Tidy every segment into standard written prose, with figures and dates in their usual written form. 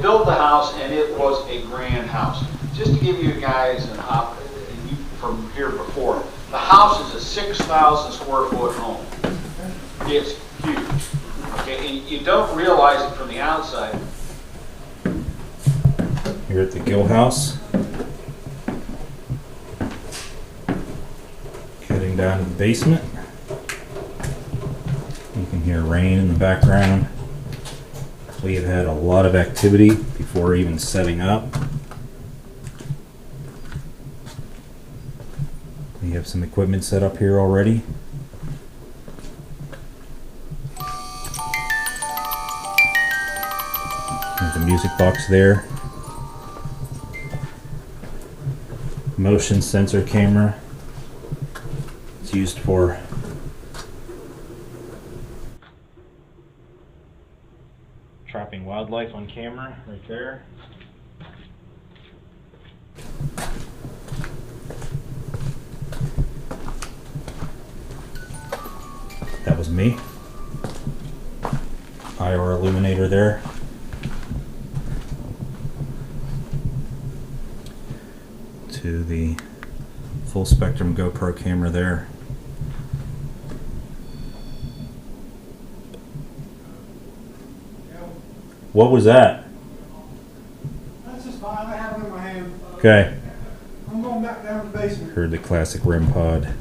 built the house, and it was a grand house. Just to give you guys an from here before, the house is a 6,000 square foot home. It's huge. Okay, and you don't realize it from the outside. Here at the Gill House. Heading down to the basement. You can hear rain in the background. We have had a lot of activity before even setting up. We have some equipment set up here already. There's a music box there. Motion sensor camera. It's used for trapping wildlife on camera right there. That was me. IR illuminator there. To the full spectrum GoPro camera there. What was that? That's just fine. I have it in my hand. Okay. I'm going back down to the basement. Heard the classic REM pod.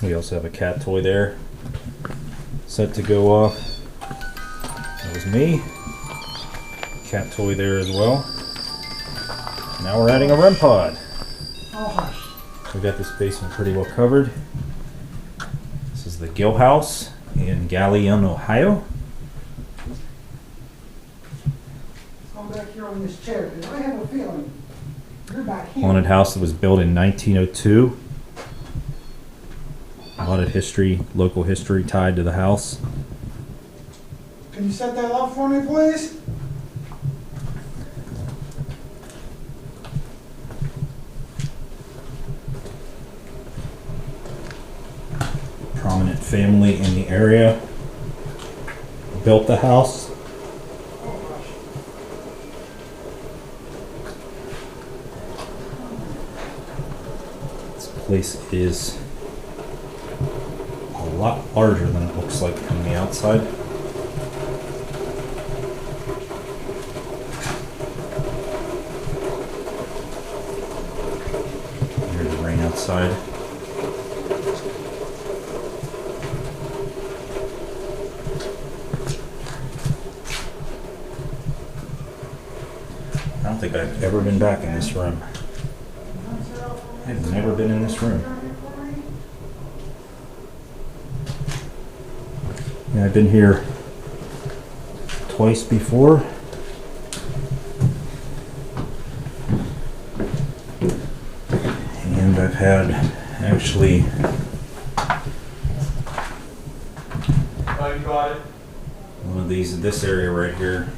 We also have a cat toy there, set to go off. That was me. Cat toy there as well. Now we're adding a REM pod. We've got this basement pretty well covered. This is the Gill House in Galion, Ohio. I'm back here on this chair because I have a feeling you're back here. Haunted house that was built in 1902. A lot of history, local history tied to the house. Can you set that up for me, please? Prominent family in the area built the house. This place is a lot larger than it looks like from the outside. Here's the rain outside. I don't think I've ever been back in this room. I've never been in this room. Yeah, I've been here twice before. And I've had actually one of these in this area right here.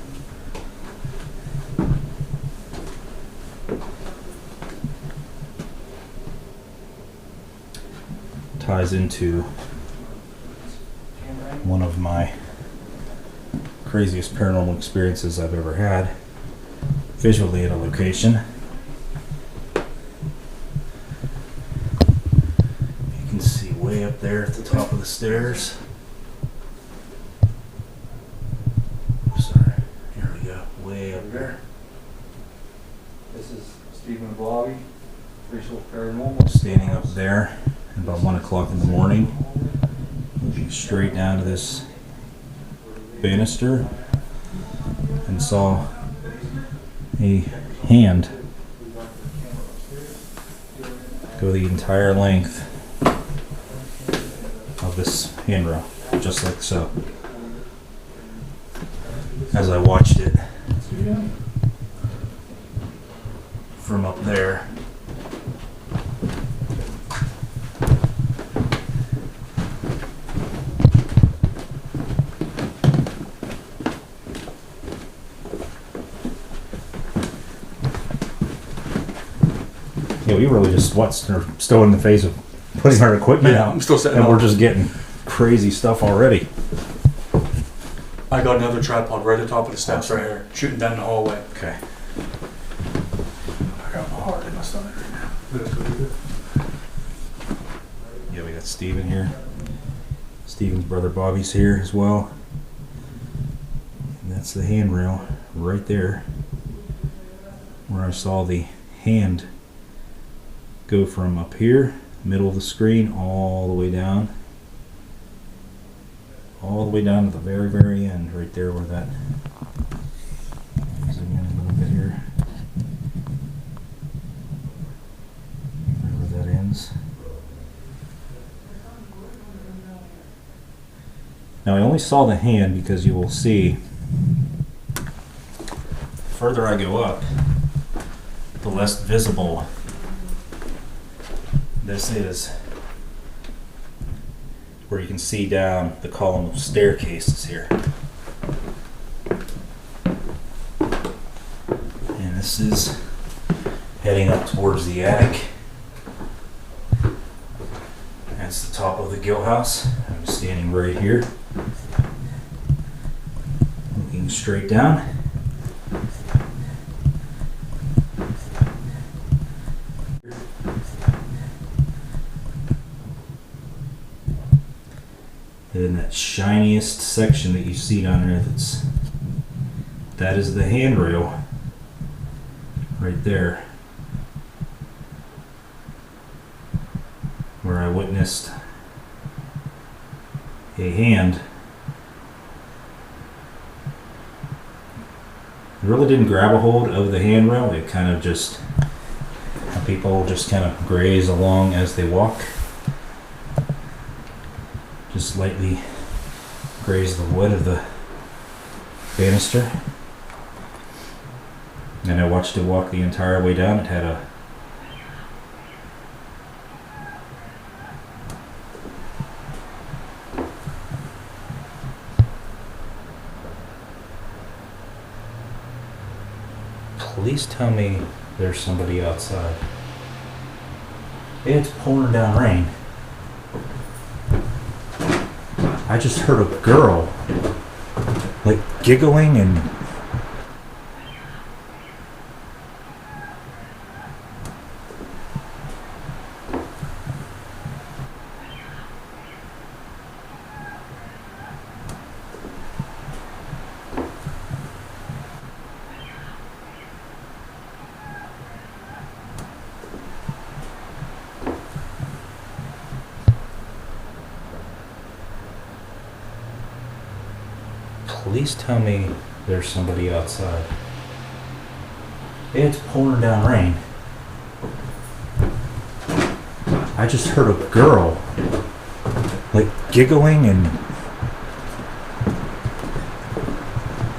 Ties into one of my craziest paranormal experiences I've ever had visually at a location. You can see way up there at the top of the stairs. Sorry, here we go, way up there. This is Stephen Blobby, Resource Paranormal. Standing up there at about 1 o'clock in the morning, looking straight down to this banister, and saw a hand go the entire length of this handrail, just like so. As I watched it from up there, Yeah, we really just are still in the phase of putting our equipment Yeah, out. I'm still setting and up. we're just getting crazy stuff already. I got another tripod right at the top of the steps right here, shooting down the hallway. Okay. I got my heart in my stomach right now. Yeah, we got Steven here. Steven's brother Bobby's here as well. And that's the handrail right there, where I saw the hand go from up here, middle of the screen, all the way down. All the way down to the very, very end, right there where that. Zoom in a little bit here. Right where that ends. Now I only saw the hand because you will see, the further I go up, the less visible this is. Where you can see down the column of staircases here. And this is heading up towards the attic. That's the top of the Gill House. I'm standing right here, looking straight down. And then that shiniest section that you see down there, that is the handrail right there, where I witnessed a hand. It really didn't grab a hold of the handrail. It kind of just, people just kind of graze along as they walk. Just lightly graze the wood of the banister. And I watched it walk the entire way down. It had a Please tell me there's somebody outside. It's pouring down rain. I just heard a girl, like, giggling and... Please tell me there's somebody outside. It's pouring down rain. I just heard a girl, like, giggling, and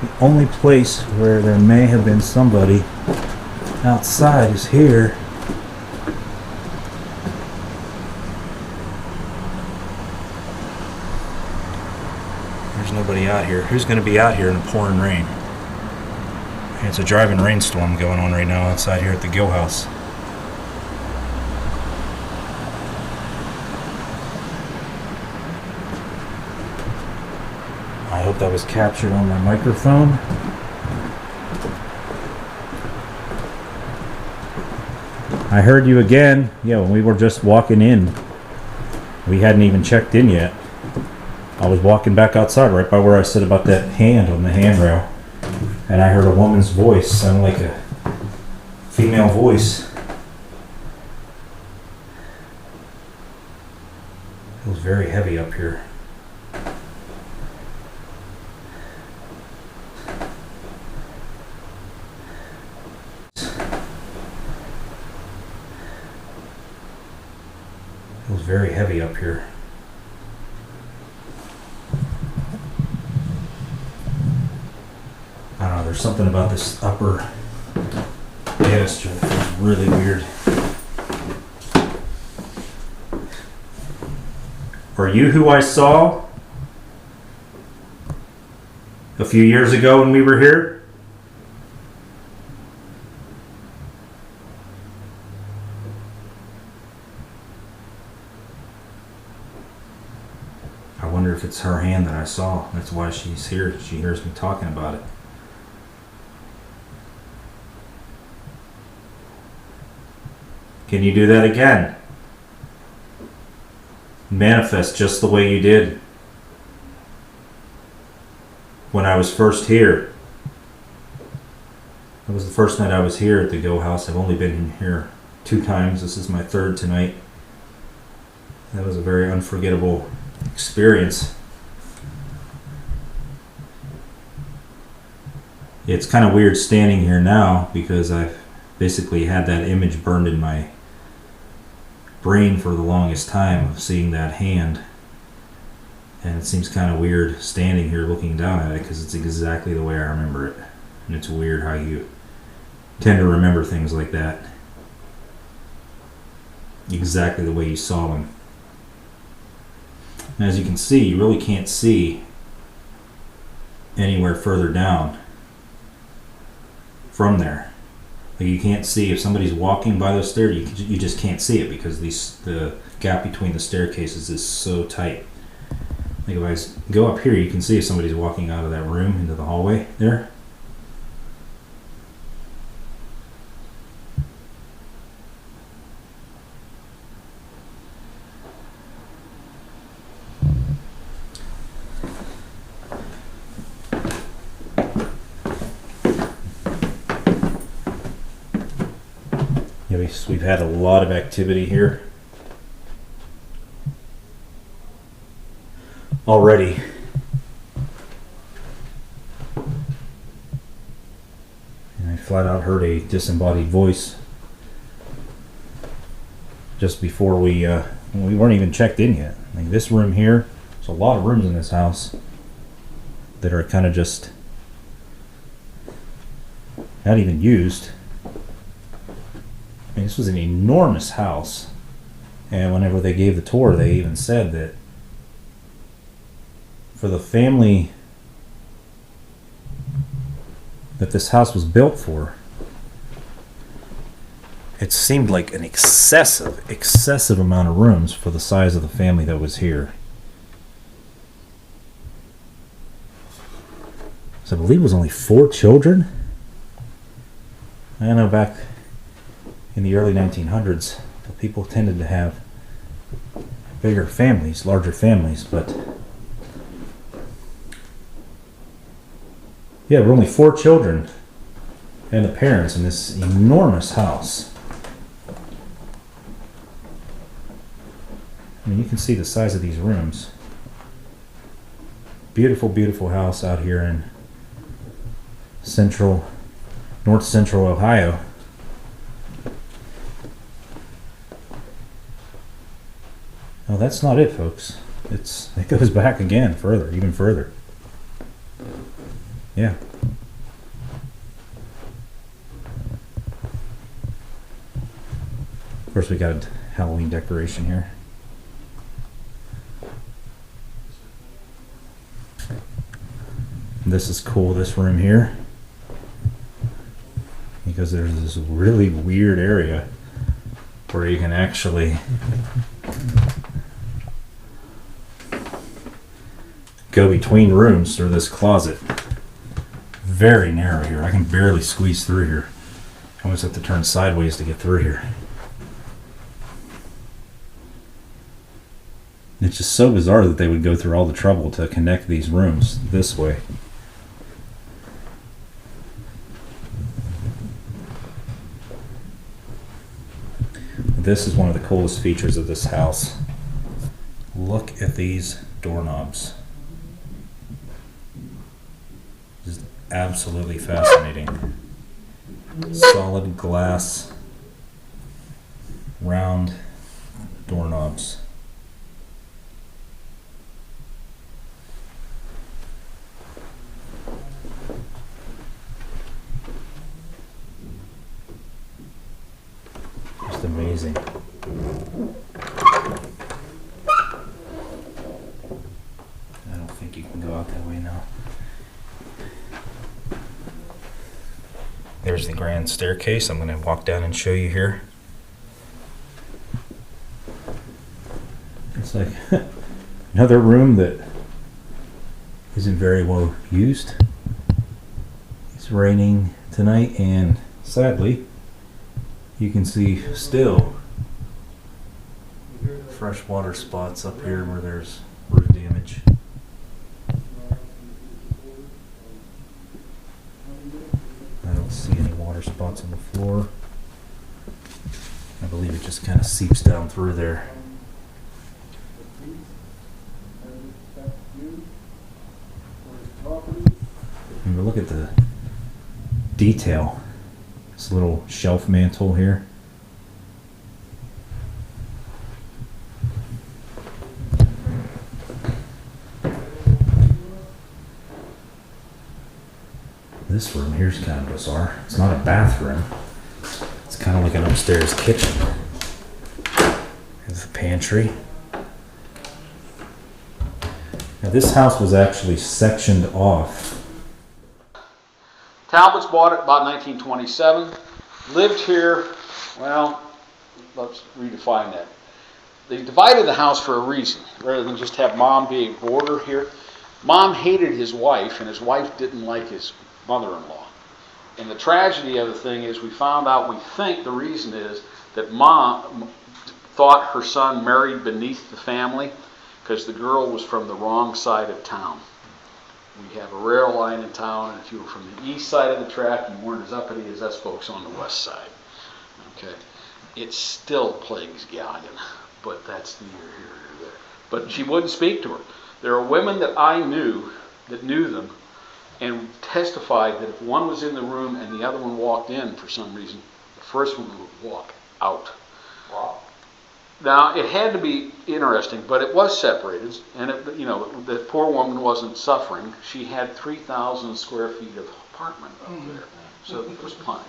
the only place where there may have been somebody outside is here. There's nobody out here. Who's going to be out here in the pouring rain? It's a driving rainstorm going on right now outside here at the Gill House. I hope that was captured on my microphone. I heard you again. Yeah, when we were just walking in. We hadn't even checked in yet. I was walking back outside right by where I said about that hand on the handrail, and I heard a woman's voice, sound like a female voice. It was very heavy up here. It was very heavy up here. I don't know, there's something about this upper banister that is really weird. Are you who I saw a few years ago when we were here? wonder if it's her hand that I saw. That's why she's here. She hears me talking about it. Can you do that again? Manifest just the way you did when I was first here. That was the first night I was here at the Gill House. I've only been in here 2 times. This is my 3rd tonight. That was a very unforgettable experience. It's kind of weird standing here now because I've basically had that image burned in my brain for the longest time of seeing that hand. And it seems kind of weird standing here looking down at it because it's exactly the way I remember it. And it's weird how you tend to remember things like that exactly the way you saw them. And as you can see, you really can't see anywhere further down from there. Like you can't see if somebody's walking by those stairs. You just can't see it because the gap between the staircases is so tight. Like if I go up here, you can see if somebody's walking out of that room into the hallway there. We've had a lot of activity here already. And I flat out heard a disembodied voice just before we weren't even checked in yet. Like this room here, there's a lot of rooms in this house that are kind of just not even used. This was an enormous house, and whenever they gave the tour, they even said that for the family that this house was built for, it seemed like an excessive amount of rooms for the size of the family that was here. So I believe it was only 4 children. I know back in the early 1900s, people tended to have bigger families, larger families, but yeah, there were only 4 children and the parents in this enormous house. I mean, you can see the size of these rooms. Beautiful, beautiful house out here in north central Ohio. No, that's not it, folks. It goes back again further, even further. Yeah. Of course, we got a Halloween decoration here. This is cool, this room here, because there's this really weird area where you can actually go between rooms through this closet. Very narrow here. I can barely squeeze through here. I almost have to turn sideways to get through here. It's just so bizarre that they would go through all the trouble to connect these rooms this way. This is one of the coolest features of this house. Look at these doorknobs. Just absolutely fascinating. Solid glass, round doorknobs. Just amazing. I don't think you can go out that way now. There's the grand staircase. I'm going to walk down and show you here. It's like another room that isn't very well used. It's raining tonight, and sadly, you can see still freshwater spots up here where there's roof damage. I don't see any water spots on the floor. I believe it just kind of seeps down through there. And look at the detail. This little shelf mantle here. This room here is kind of bizarre. It's not a bathroom. It's kind of like an upstairs kitchen. There's the pantry. Now this house was actually sectioned off. Talbots bought it about 1927. Lived here, well, let's redefine that. They divided the house for a reason, rather than just have Mom be a boarder here. Mom hated his wife, and his wife didn't like his mother-in-law. And the tragedy of the thing is, we found out, we think the reason is that Mom thought her son married beneath the family because the girl was from the wrong side of town. We have a rail line in town, and if you were from the east side of the track, you weren't as uppity as us folks on the west side. Okay, it still plagues Galion, but that's neither here nor there. But she wouldn't speak to her. There are women that I knew that knew them and testified that if one was in the room and the other one walked in for some reason, the first one would walk out. Wow. Now, it had to be interesting, but it was separated, and the poor woman wasn't suffering. She had 3,000 square feet of apartment up there, so there was plenty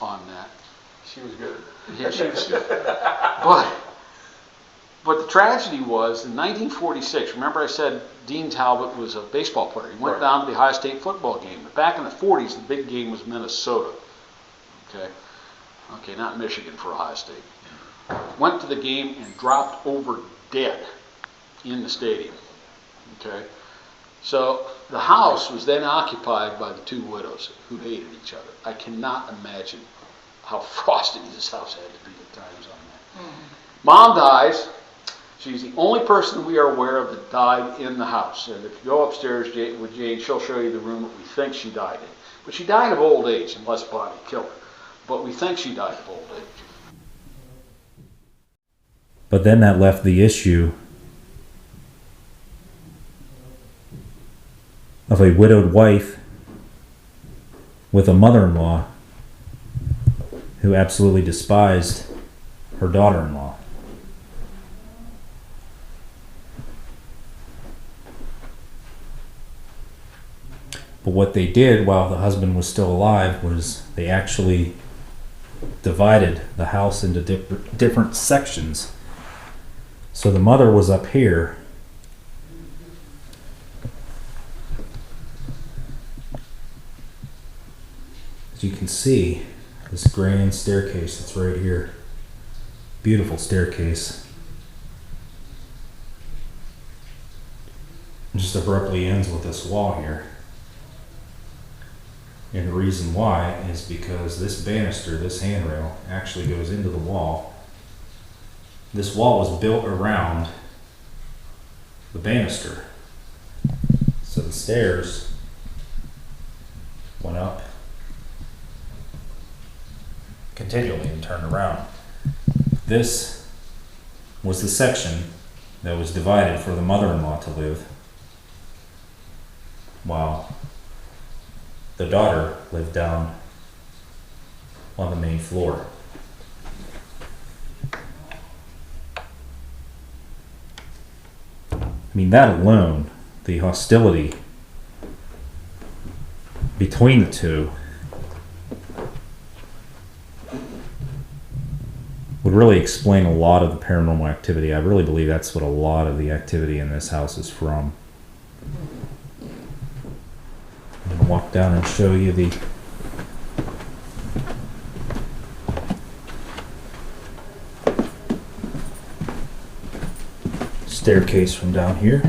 on that. She was good. Yeah, she was good. But the tragedy was, in 1946, remember I said Dean Talbot was a baseball player. He went down to the Ohio State football game. But back in the 40s, the big game was Minnesota. Okay, not Michigan for Ohio State. Went to the game and dropped over dead in the stadium. Okay, so the house was then occupied by the two widows who hated each other. I cannot imagine how frosty this house had to be at times on that. Mom dies. She's the only person we are aware of that died in the house. And if you go upstairs with Jane, she'll show you the room that we think she died in. But she died of old age, unless Bonnie killed her. But we think she died of old age. But then that left the issue of a widowed wife with a mother-in-law who absolutely despised her daughter-in-law. But what they did while the husband was still alive was they actually divided the house into different sections. So the mother was up here. As you can see, this grand staircase that's right here. Beautiful staircase. It just abruptly ends with this wall here. And the reason why is because this banister, this handrail, actually goes into the wall. This wall was built around the banister. So the stairs went up continually and turned around. This was the section that was divided for the mother-in-law to live, while the daughter lived down on the main floor. I mean, that alone, the hostility between the two, would really explain a lot of the paranormal activity. I really believe that's what a lot of the activity in this house is from. I'm going to walk down and show you the staircase from down here.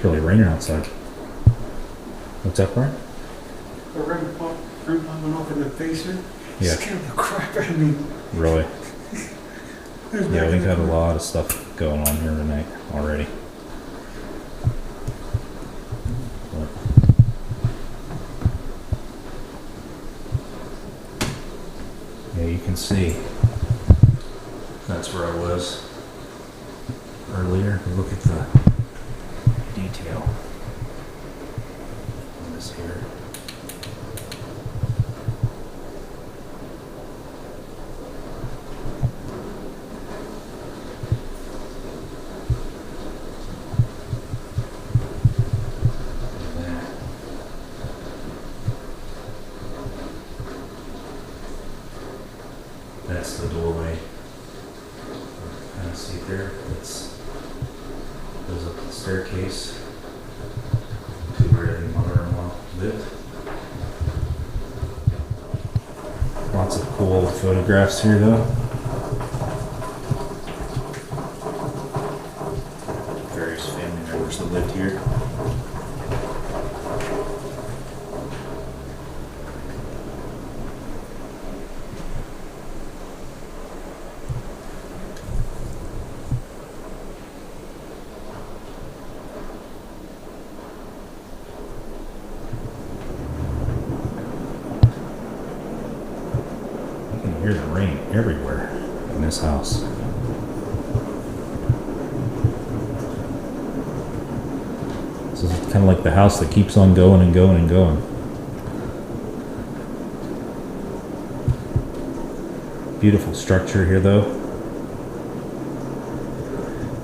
It's really raining outside. What's up, Brian? The rim pump went off in the basement. Yeah. Scared the crap out of me. Really? There's Yeah, nothing we've had a to- lot of stuff going on here tonight already. But yeah, you can see that's where I was earlier. Look at the detail on this here. That's the doorway. Kind of see there. That's goes up the staircase to where the mother-in-law lived. Lots of cool old photographs here, though. Various family members that lived here. You can hear the rain everywhere in this house. This is kind of like the house that keeps on going and going and going. Beautiful structure here, though.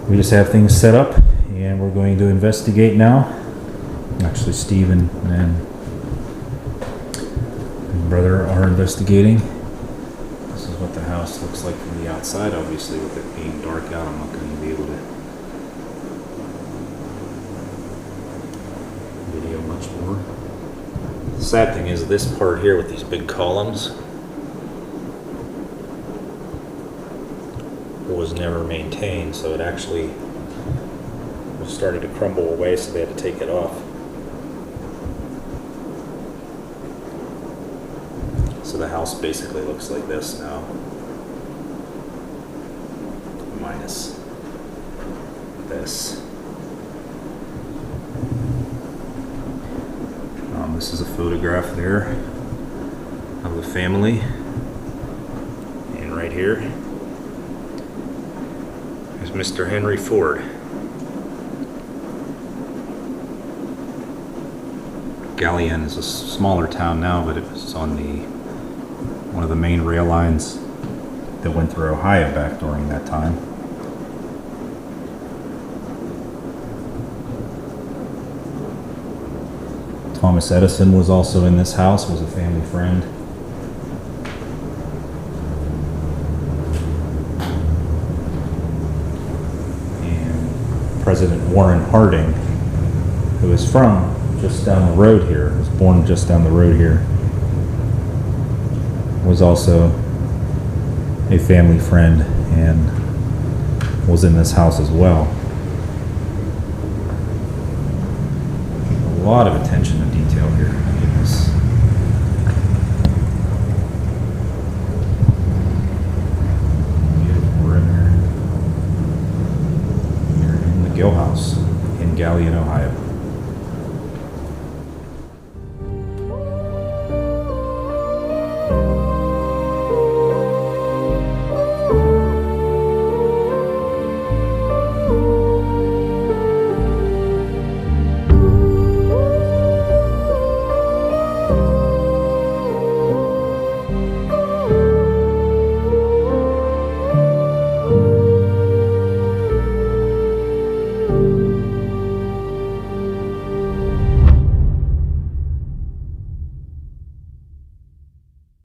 We just have things set up and we're going to investigate now. Actually, Stephen and his brother are investigating. This is what the house looks like from the outside. Obviously, with it being dark out, I'm not going to be able to video much more. The sad thing is this part here with these big columns was never maintained, so it actually was starting to crumble away, so they had to take it off. So the house basically looks like this now, minus this. This is a photograph there of the family, and right here is Mr. Henry Ford. Galion is a smaller town now, but it was on one of the main rail lines that went through Ohio back during that time. Thomas Edison was also in this house, was a family friend. And President Warren Harding, who is from just down the road here, was born just down the road here, was also a family friend and was in this house as well. A lot of attention to detail here in this. Beautiful room here. Here in the Gill House in Galion, Ohio.